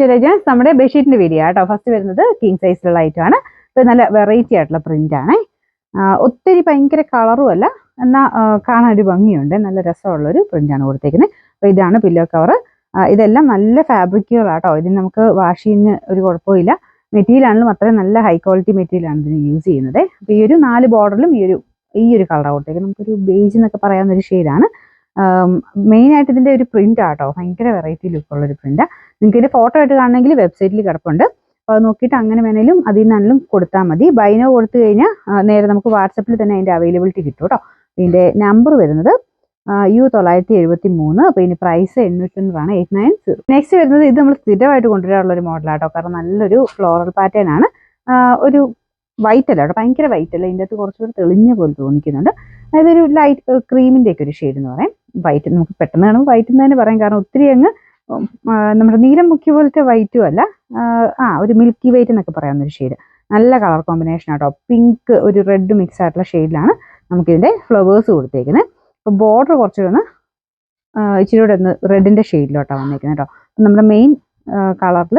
To legends. നമ്മുടെ ബെഡ്ഷീറ്റിന്റെ video ആട്ടോ. ഫസ്റ്റ് വരുന്നത് കിങ് സൈസിലുള്ള ഐറ്റമാണ്. ഇപ്പോൾ നല്ല വെറൈറ്റി ആയിട്ടുള്ള പ്രിന്റ് ആണ്. ഒത്തിരി ഭയങ്കര കളറും അല്ല, എന്നാൽ കാണാൻ ഒരു ഭംഗിയുണ്ട്. നല്ല രസമുള്ളൊരു പ്രിന്റാണ് കൊടുത്തേക്കുന്നത്. അപ്പോൾ ഇതാണ് പില്ലോ കവർ. ഇതെല്ലാം നല്ല ഫാബ്രിക്കുകളാട്ടോ. ഇതിന് നമുക്ക് വാഷ് ചെയ്യുന്ന ഒരു കുഴപ്പമില്ല. മെറ്റീരിയൽ ആണെങ്കിലും അത്രയും നല്ല ഹൈ ക്വാളിറ്റി മെറ്റീരിയലാണ് ഇതിന് യൂസ് ചെയ്യുന്നത്. അപ്പോൾ ഈ ഒരു 4 ബോർഡറിലും ഈ ഒരു കളറാണ് കൊടുത്തേക്കുന്നത്. നമുക്കൊരു ബേജ് എന്നൊക്കെ പറയാവുന്ന ഒരു ഷെയ്ഡാണ്. മെയിനായിട്ട് ഇതിൻ്റെ ഒരു പ്രിന്റ് ആട്ടോ, ഭയങ്കര വെറൈറ്റി ലുക്കുള്ളൊരു പ്രിന്റാണ്. നിങ്ങൾക്ക് ഇതിൻ്റെ ഫോട്ടോ ആയിട്ട് കാണണമെങ്കിൽ വെബ്സൈറ്റിൽ കിടപ്പുണ്ട്. അപ്പോൾ അത് നോക്കിയിട്ട് അങ്ങനെ വേണേലും അതിൽ നിന്നാണെങ്കിലും കൊടുത്താൽ മതി. ബൈനോ കൊടുത്തു കഴിഞ്ഞാൽ നേരെ നമുക്ക് വാട്സപ്പിൽ തന്നെ അതിൻ്റെ അവൈലബിലിറ്റി കിട്ടും കേട്ടോ. ഇതിൻ്റെ നമ്പർ വരുന്നത് U973. അപ്പോൾ ഇതിന് പ്രൈസ് 800 890. നെക്സ്റ്റ് വരുന്നത് ഇത് നമ്മൾ സ്ഥിരമായിട്ട് കൊണ്ടുവരാനുള്ള ഒരു മോഡലാട്ടോ. കാരണം നല്ലൊരു ഫ്ലോറൽ പാറ്റേൺ ആണ്. ഒരു വൈറ്റ് അല്ല കേട്ടോ, ഭയങ്കര വൈറ്റ് അല്ല, ഇതിൻ്റെ അകത്ത് കുറച്ചുകൂടി തെളിഞ്ഞ പോലെ തോന്നിക്കുന്നുണ്ട്. അതായത് ഒരു ലൈറ്റ് ക്രീമിൻ്റെ ഒക്കെ ഒരു ഷെയ്ഡ് എന്ന് പറയാം. വൈറ്റ് നമുക്ക് പെട്ടെന്ന് കാണുമ്പോൾ വൈറ്റ് എന്ന് തന്നെ പറയാം. കാരണം ഒത്തിരി അങ്ങ് നമ്മുടെ നീലം മുഖ്യ പോലത്തെ വൈറ്റും അല്ല, ഒരു മിൽക്കി വൈറ്റ് എന്നൊക്കെ പറയാവുന്ന ഒരു ഷെയ്ഡ്. നല്ല കളർ കോമ്പിനേഷൻ ആട്ടോ. പിങ്ക് ഒരു റെഡ് മിക്സ് ആയിട്ടുള്ള ഷെയ്ഡിലാണ് നമുക്കിതിൻ്റെ ഫ്ലവേഴ്സ് കൊടുത്തേക്കുന്നത്. അപ്പോൾ ബോർഡർ കുറച്ചുകൂടെ ഒന്ന് ഇച്ചിരി കൂടെ ഒന്ന് റെഡിൻ്റെ ഷെയ്ഡിലോട്ടാണ് വന്നേക്കുന്നത് കേട്ടോ. നമ്മുടെ മെയിൻ കളറിൽ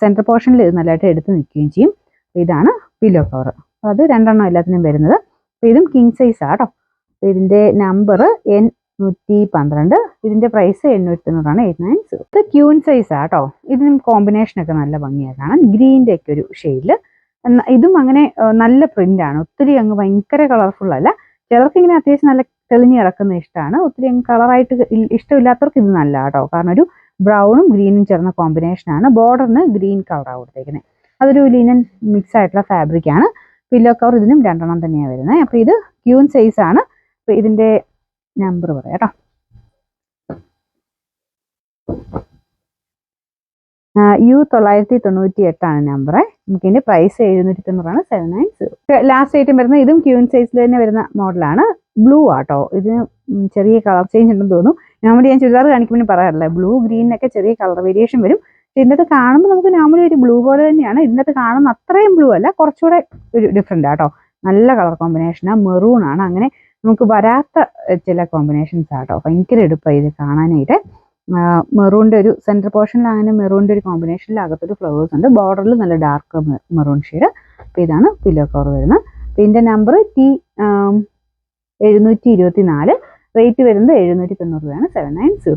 സെൻറ്റർ പോർഷനിൽ ഇത് നല്ലതായിട്ട് എടുത്ത് നിൽക്കുകയും ചെയ്യും. ഇതാണ് പില്ലോ കവർ. അപ്പോൾ അത് 2 എണ്ണം എല്ലാത്തിനും വരുന്നത്. അപ്പോൾ ഇതും കിങ് സൈസ് ആട്ടോ. അപ്പോൾ ഇതിൻ്റെ നമ്പർ N112. ഇതിൻ്റെ പ്രൈസ് 800 890. ഇത് ക്യൂൻ സൈസ് ആട്ടോ. ഇതിനും കോമ്പിനേഷനൊക്കെ നല്ല ഭംഗിയാണ് കാണാൻ. ഗ്രീൻ്റെ ഒക്കെ ഒരു ഷെയ്ഡിൽ. ഇതും അങ്ങനെ നല്ല പ്രിൻ്റാണ്. ഒത്തിരി അങ്ങ് ഭയങ്കര കളർഫുൾ അല്ല. ചിലർക്ക് ഇങ്ങനെ അത്യാവശ്യം നല്ല തെളിഞ്ഞ് കിടക്കുന്ന ഇഷ്ടമാണ്. ഒത്തിരി അങ്ങ് കളറായിട്ട് ഇഷ്ടമില്ലാത്തവർക്ക് ഇത് നല്ല കേട്ടോ. കാരണം ഒരു ബ്രൗണും ഗ്രീനും ചേർന്ന കോമ്പിനേഷനാണ്. ബോർഡറിന് ഗ്രീൻ കളറാണ് കൊടുത്തേക്കുന്നത്. അതൊരു ലിനൻ മിക്സ് ആയിട്ടുള്ള ഫാബ്രിക്കാണ്. പില്ലോ കവർ ഇതിനും 2 എണ്ണം തന്നെയാണ് വരുന്നത്. അപ്പോൾ ഇത് ക്യൂൻ സൈസ് ആണ്. അപ്പോൾ ഇതിൻ്റെ നമ്പർ പറയാം കേട്ടോ. U998 number. നമുക്കിതിൻ്റെ പ്രൈസ് 790 790. ലാസ്റ്റ് ഐറ്റം വരുന്നത് ഇതും ക്യൂൻ സൈസിൽ തന്നെ വരുന്ന മോഡലാണ്. ബ്ലൂ ആട്ടോ. ഇതിന് ചെറിയ കളർ ചേഞ്ച് ഉണ്ടെന്ന് തോന്നുന്നു. നോർമലി ഞാൻ ചുരിദാർ കാണിക്കുമ്പോൾ പറയാറില്ല, ബ്ലൂ ഗ്രീനൊക്കെ ചെറിയ കളർ വേരിയേഷൻ വരും. ഇന്നത്തെ കാണുമ്പോൾ നമുക്ക് നോർമലി ഒരു ബ്ലൂ പോലെ തന്നെയാണ്. ഇന്നത്തെ കാണുന്ന അത്രയും ബ്ലൂ അല്ല, കുറച്ചുകൂടെ ഒരു ഡിഫറെൻ്റ് ആട്ടോ. നല്ല കളർ കോമ്പിനേഷനാണ്. മെറൂൺ ആണ്. അങ്ങനെ നമുക്ക് വരാത്ത ചില കോമ്പിനേഷൻസ് ആട്ടോ. ഭയങ്കര എടുപ്പാണ് ഇത് കാണാനായിട്ട്. മെറൂണിൻ്റെ ഒരു സെൻറ്റർ പോർഷനിൽ അങ്ങനെ മെറൂണിൻ്റെ ഒരു കോമ്പിനേഷനിൽ അകത്തൊരു ഫ്ലവേഴ്സ് ഉണ്ട്. ബോർഡറിൽ നല്ല ഡാർക്ക് മെറൂൺ ഷെയ്ഡ്. അപ്പോൾ ഇതാണ് പില്ലോ കവർ വരുന്നത്. അപ്പോൾ ഇതിൻ്റെ നമ്പർ T724. റേറ്റ് വരുന്നത് 790 790.